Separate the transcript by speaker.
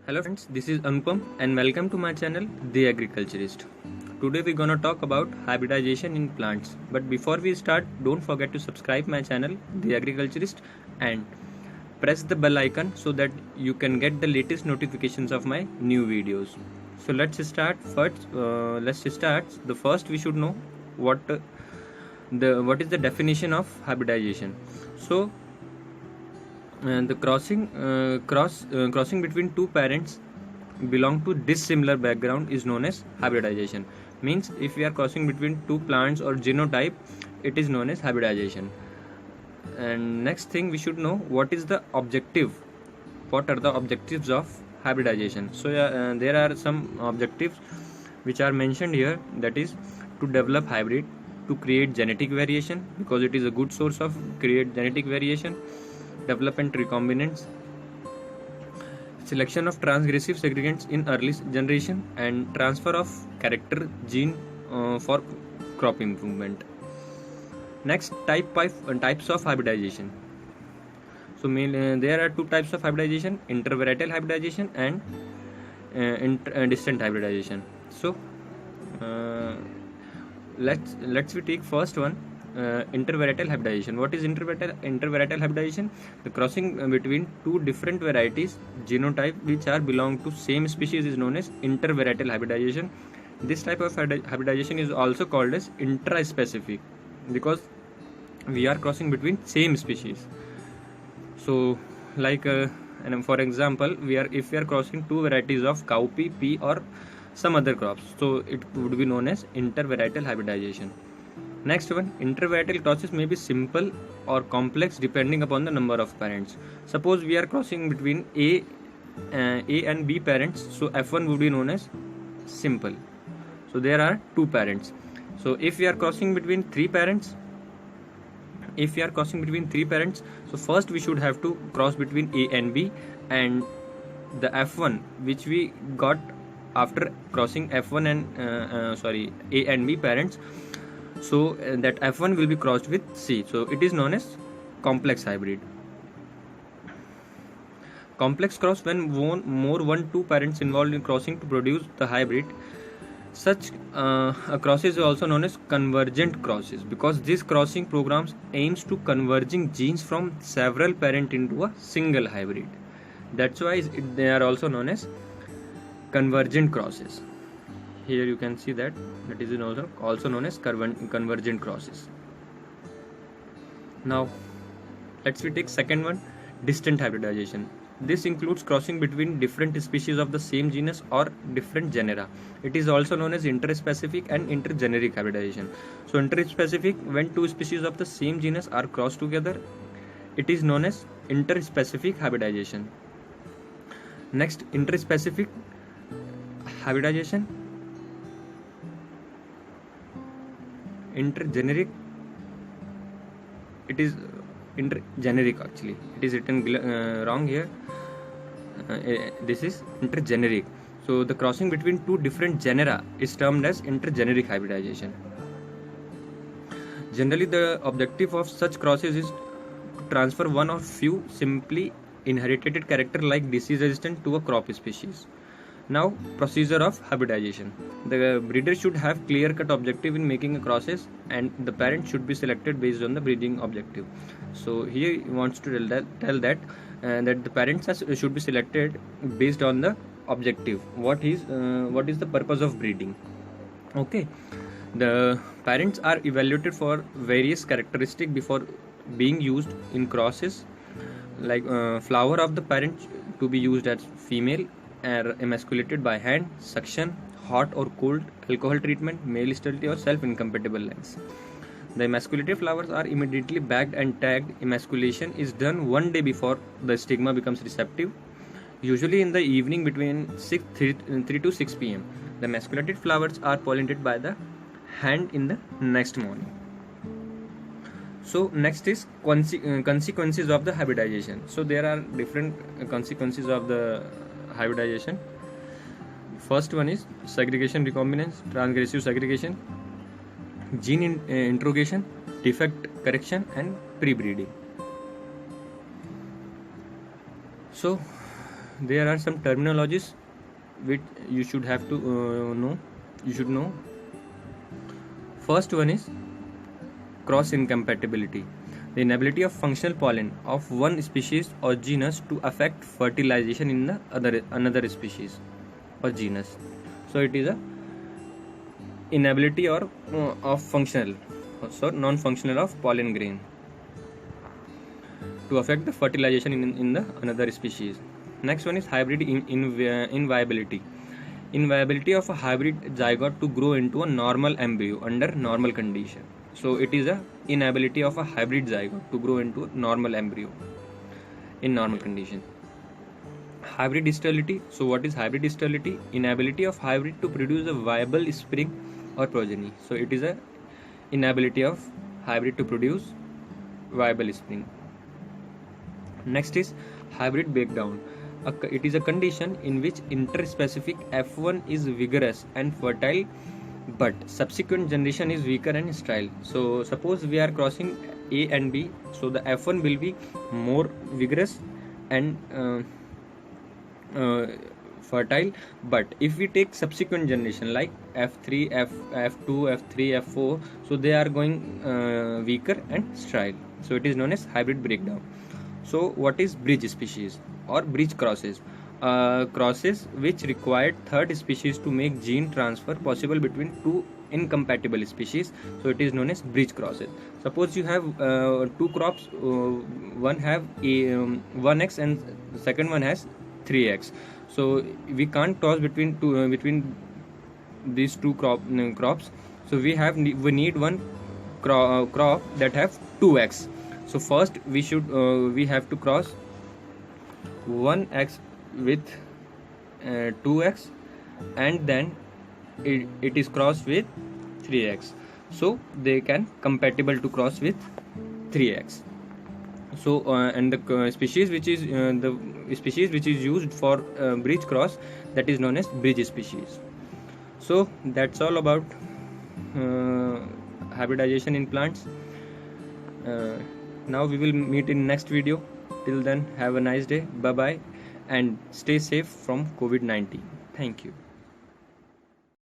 Speaker 1: Hello friends, this is Anupam and welcome to my channel The Agriculturist. Today we're gonna talk about hybridization in plants. But before we start, don't forget to subscribe my channel The Agriculturist and press the bell icon so that you can get the latest notifications of my new videos. So let's start. The first we should know what what is the definition of hybridization. So the crossing between two parents belong to dissimilar background is known as hybridization. Means if we are crossing between two plants or genotype, it is known as hybridization. And next thing we should know, what is the objective, what are the objectives of hybridization. So there are some objectives which are mentioned here, that is to develop hybrid, to create genetic variation because it is a good source of create genetic variation, development recombinants, selection of transgressive segregants in early generation, and transfer of character gene for crop improvement. Next, types of hybridization. So there are two types of hybridization: intervarietal hybridization and distant hybridization. So let's we take first one, intervarietal hybridization. What is intervarietal hybridization? The crossing between two different varieties genotype which are belong to same species is known as intervarietal hybridization. This type of hybridization is also called as intraspecific because we are crossing between same species. So like and for example, if we are crossing two varieties of cowpea, pea or some other crops, so it would be known as intervarietal hybridization. Next one, intervarietal crosses may be simple or complex depending upon the number of parents. Suppose we are crossing between A and B parents, so F1 would be known as simple. So there are two parents. So if we are crossing between three parents, so first we should have to cross between A and B, and the F1 which we got after crossing F1 and A and B parents, so that F1 will be crossed with C, so it is known as complex hybrid. Complex cross when two parents involved in crossing to produce the hybrid. Such crosses are also known as convergent crosses because this crossing programs aims to converging genes from several parents into a single hybrid. That's why they are also known as convergent crosses. Here you can see that is also known as convergent crosses. Now let's we take second one, distant hybridization. This includes crossing between different species of the same genus or different genera. It is also known as interspecific and intergeneric hybridization. So interspecific, when two species of the same genus are crossed together, it is known as interspecific hybridization. Next, interspecific hybridization. Intergeneric, it is intergeneric actually, it is written wrong here. This is intergeneric. So the crossing between two different genera is termed as intergeneric hybridization. Generally the objective of such crosses is to transfer one or few simply inherited character like disease resistant to a crop species. Now, procedure of hybridization. The breeder should have clear-cut objective in making a crosses, and the parent should be selected based on the breeding objective. So here he wants to tell that the parents should be selected based on the objective. What is the purpose of breeding? Okay, the parents are evaluated for various characteristics before being used in crosses, like flower of the parent to be used as female, are emasculated by hand, suction, hot or cold, alcohol treatment, male sterility or self-incompatible lines. The emasculated flowers are immediately bagged and tagged. Emasculation is done one day before the stigma becomes receptive, usually in the evening between 3 to 6 pm. The emasculated flowers are pollinated by the hand in the next morning. So next is consequences of the hybridization. So there are different consequences of the hybridization. First one is segregation recombinance, transgressive segregation, gene interrogation, defect correction and pre-breeding. So there are some terminologies which you should have to know. You should know. First one is cross incompatibility, the inability of functional pollen of one species or genus to affect fertilization in the another species or genus. So it is a inability or of functional, so non-functional of pollen grain to affect the fertilization in the another species. Next one is hybrid inviability. Inviability of a hybrid zygote to grow into a normal embryo under normal condition. So it is a inability of a hybrid zygote to grow into a normal embryo in normal condition. Hybrid sterility. So what is hybrid sterility? Inability of hybrid to produce a viable spring or progeny. So it is a inability of hybrid to produce viable spring. Next is hybrid breakdown. It is a condition in which interspecific F1 is vigorous and fertile, but subsequent generation is weaker and sterile. So suppose we are crossing A and B, so the F1 will be more vigorous and fertile, but if we take subsequent generation like F3, F2, F3, F4, so they are going weaker and sterile. So it is known as hybrid breakdown. So what is bridge species or bridge crosses? Crosses which required third species to make gene transfer possible between two incompatible species. So it is known as bridge crosses. Suppose you have two crops, one have 1x and the second one has 3x. So we can't cross between these two crops. So we need one crop that have 2x. So first we have to cross 1x with 2x, and then it is crossed with 3x. So they can compatible to cross with 3x. So and the species which is used for bridge cross, that is known as bridge species. So that's all about hybridization in plants. Now we will meet in next video. Till then, have a nice day. Bye bye, and stay safe from COVID-19. Thank you.